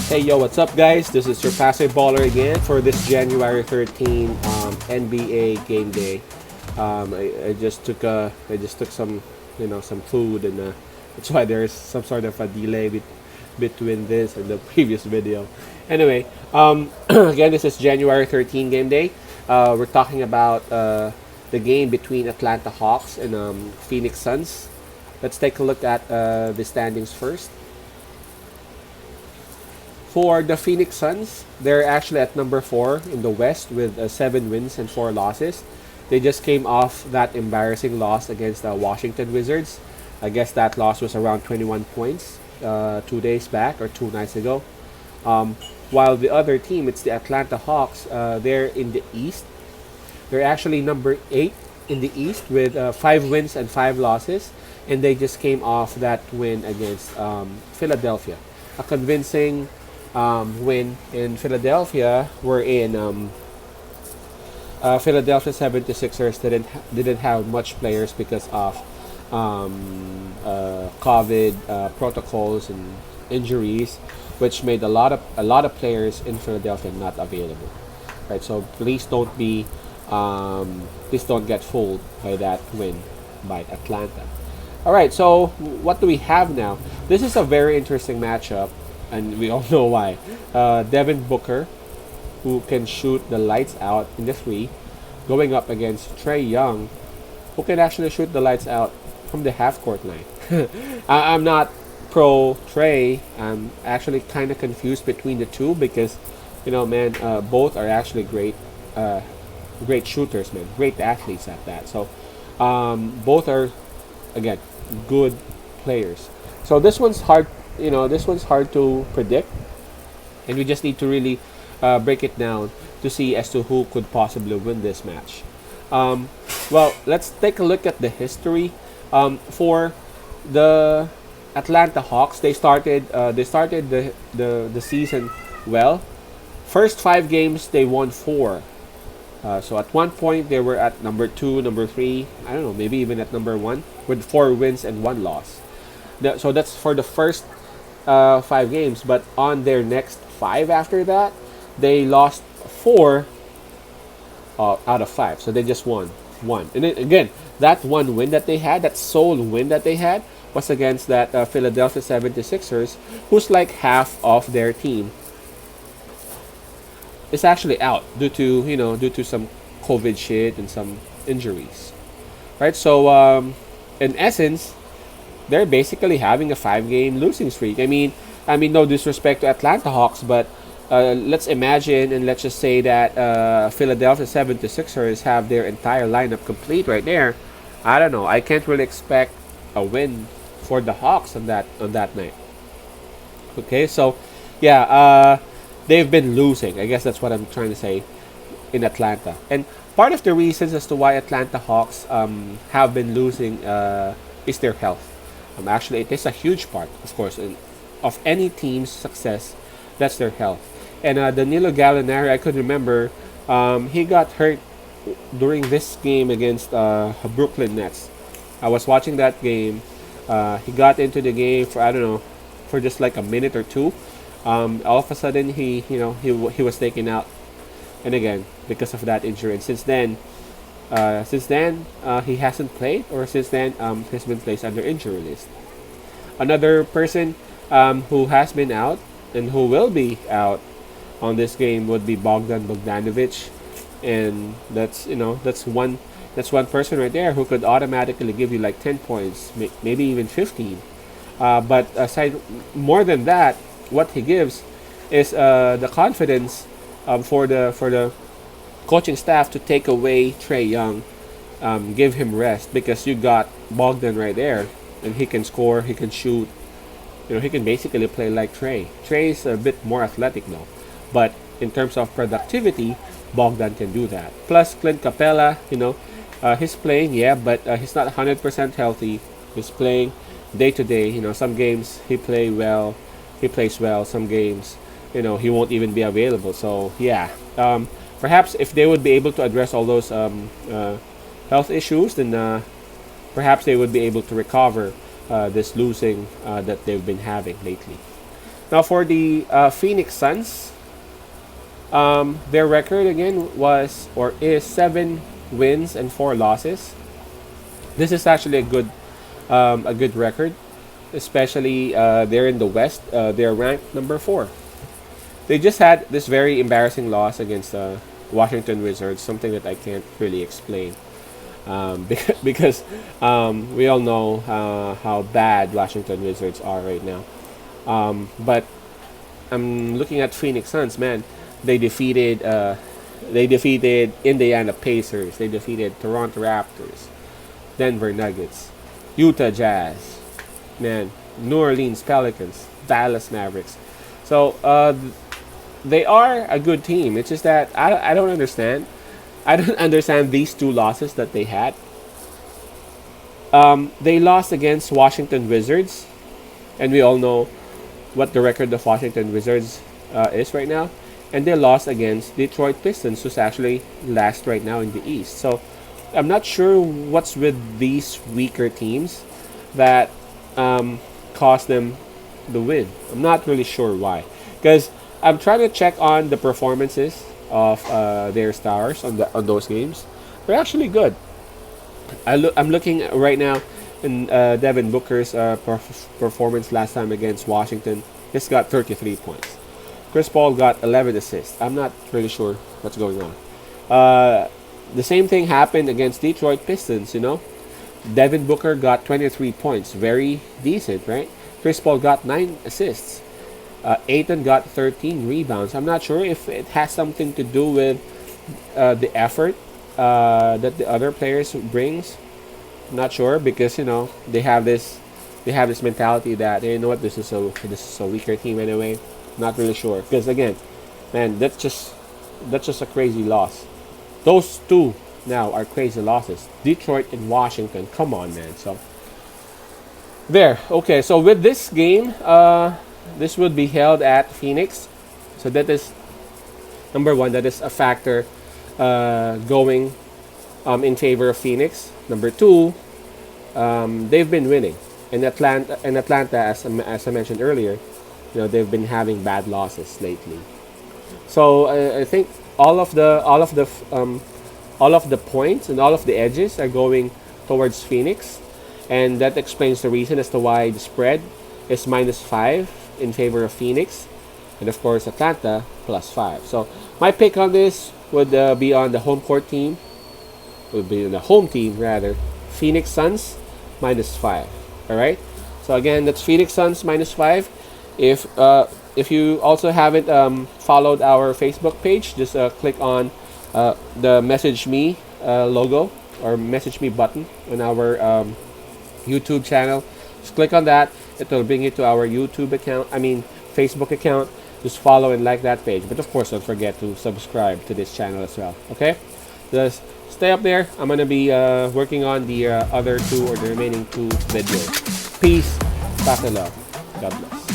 Hey yo, what's up guys? This is your passive baller again for this January 13 NBA game day. I just took some some food and that's why there's some sort of a delay between this and the previous video. Anyway, again this is January 13 game day. We're talking about the game between Atlanta Hawks and Phoenix Suns. Let's take a look at the standings first. For the Phoenix Suns, they're actually at number 4 in the West with 7 wins and 4 losses. They just came off that embarrassing loss against the Washington Wizards. I guess that loss was around 21 points 2 days back or 2 nights ago. While the other team, it's the Atlanta Hawks, they're in the East. They're actually number 8 in the East with 5 wins and 5 losses. And they just came off that win against Philadelphia. A convincing win in Philadelphia, wherein Philadelphia 76ers didn't have much players because of COVID protocols and injuries, which made a lot of players in Philadelphia not available. Right, so please don't get fooled by that win by Atlanta. All right, so what do we have now? This is a very interesting matchup, and we all know why. Devin Booker, who can shoot the lights out in the three, going up against Trae Young, who can actually shoot the lights out from the half court line. I'm not pro Trae. I'm actually kind of confused between the two because, both are actually great shooters, man, great athletes at that. So, both are, again, good players. So this one's hard. This one's hard to predict, and we just need to really break it down to see as to who could possibly win this match. Well, let's take a look at the history. For the Atlanta Hawks, they started the season well. First 5 games they won 4. So at one point they were at number 2, number 3. I don't know, maybe even at number 1 with 4 wins and 1 loss. So that's for the first 5 games, but on their next 5 after that, they lost 4 out of 5. So they just won 1. And then, again, that one win that they had, that sole win that they had, was against that Philadelphia 76ers, who's like half of their team is actually out due to some COVID shit and some injuries, right? So in essence, they're basically having a 5-game losing streak. I mean, no disrespect to Atlanta Hawks, but let's imagine and let's just say that Philadelphia 76ers have their entire lineup complete right there. I don't know. I can't really expect a win for the Hawks on that night. Okay, so yeah, they've been losing. I guess that's what I'm trying to say in Atlanta. And part of the reasons as to why Atlanta Hawks have been losing is their health. Actually, it is a huge part, of course, of any team's success. That's their health. And Danilo Gallinari, I could remember, he got hurt during this game against Brooklyn Nets. I was watching that game. He got into the game for, I don't know, for just like a minute or two. All of a sudden, he was taken out, and again because of that injury. And since then, he hasn't played, or since then he's been placed under injury list. Another person who has been out and who will be out on this game would be Bogdan Bogdanovic, and that's one person right there who could automatically give you like 10 points, maybe even 15. But aside more than that, what he gives is the confidence for the coaching staff to take away Trae Young, give him rest, because you got Bogdan right there, and he can score, he can shoot. He can basically play like Trae. Trae is a bit more athletic though, but in terms of productivity, Bogdan can do that. Plus Clint Capella, he's playing, yeah, but he's not 100% healthy. He's playing day to day. Some games he plays well. Some games, he won't even be available. So yeah, perhaps if they would be able to address all those health issues, then perhaps they would be able to recover this losing that they've been having lately. Now for the Phoenix Suns, their record again was or is 7 wins and 4 losses. This is actually a good record, especially they're in the West. They're ranked number 4. They just had this very embarrassing loss against the Washington Wizards, something that I can't really explain. Because we all know how bad Washington Wizards are right now. But I'm looking at Phoenix Suns, man. They defeated Indiana Pacers. They defeated Toronto Raptors, Denver Nuggets, Utah Jazz, man, New Orleans Pelicans, Dallas Mavericks. So they are a good team. It's just that I don't understand. I don't understand these 2 losses that they had. They lost against Washington Wizards, and we all know what the record of Washington Wizards is right now. And they lost against Detroit Pistons, who's actually last right now in the East. So I'm not sure what's with these weaker teams that cost them the win. I'm not really sure why. Because I'm trying to check on the performances of their stars on those games. They're actually good. I'm looking right now in Devin Booker's performance last time against Washington. He's got 33 points. Chris Paul got 11 assists. I'm not really sure what's going on. The same thing happened against Detroit Pistons, you know. Devin Booker got 23 points. Very decent, right? Chris Paul got 9 assists. Aiton got 13 rebounds. I'm not sure if it has something to do with the effort that the other players brings. I'm not sure because you know they have this mentality that hey, you know what, this is a weaker team anyway. Not really sure because again, man, that's just a crazy loss. Those 2 now are crazy losses. Detroit and Washington. Come on, man. So there. Okay. So with this game, this would be held at Phoenix. So that is number 1. That is a factor going in favor of Phoenix. Number 2, they've been winning. In Atlanta, as I mentioned earlier, you know they've been having bad losses lately. So I think all of the points and all of the edges are going towards Phoenix, and that explains the reason as to why the spread is -5 in favor of Phoenix, and of course Atlanta +5. So my pick on this would be on the home court team, would be on the home team rather, Phoenix Suns -5. All right. So again, that's Phoenix Suns -5. If you also haven't followed our Facebook page, just click on the message me logo or message me button on our YouTube channel. Just click on that. It will bring you to our YouTube account. I mean Facebook account. Just follow and like that page. But of course, don't forget to subscribe to this channel as well. Okay? Just stay up there. I'm gonna be working on the other 2 or the remaining 2 videos. Peace. Pass and love. God bless.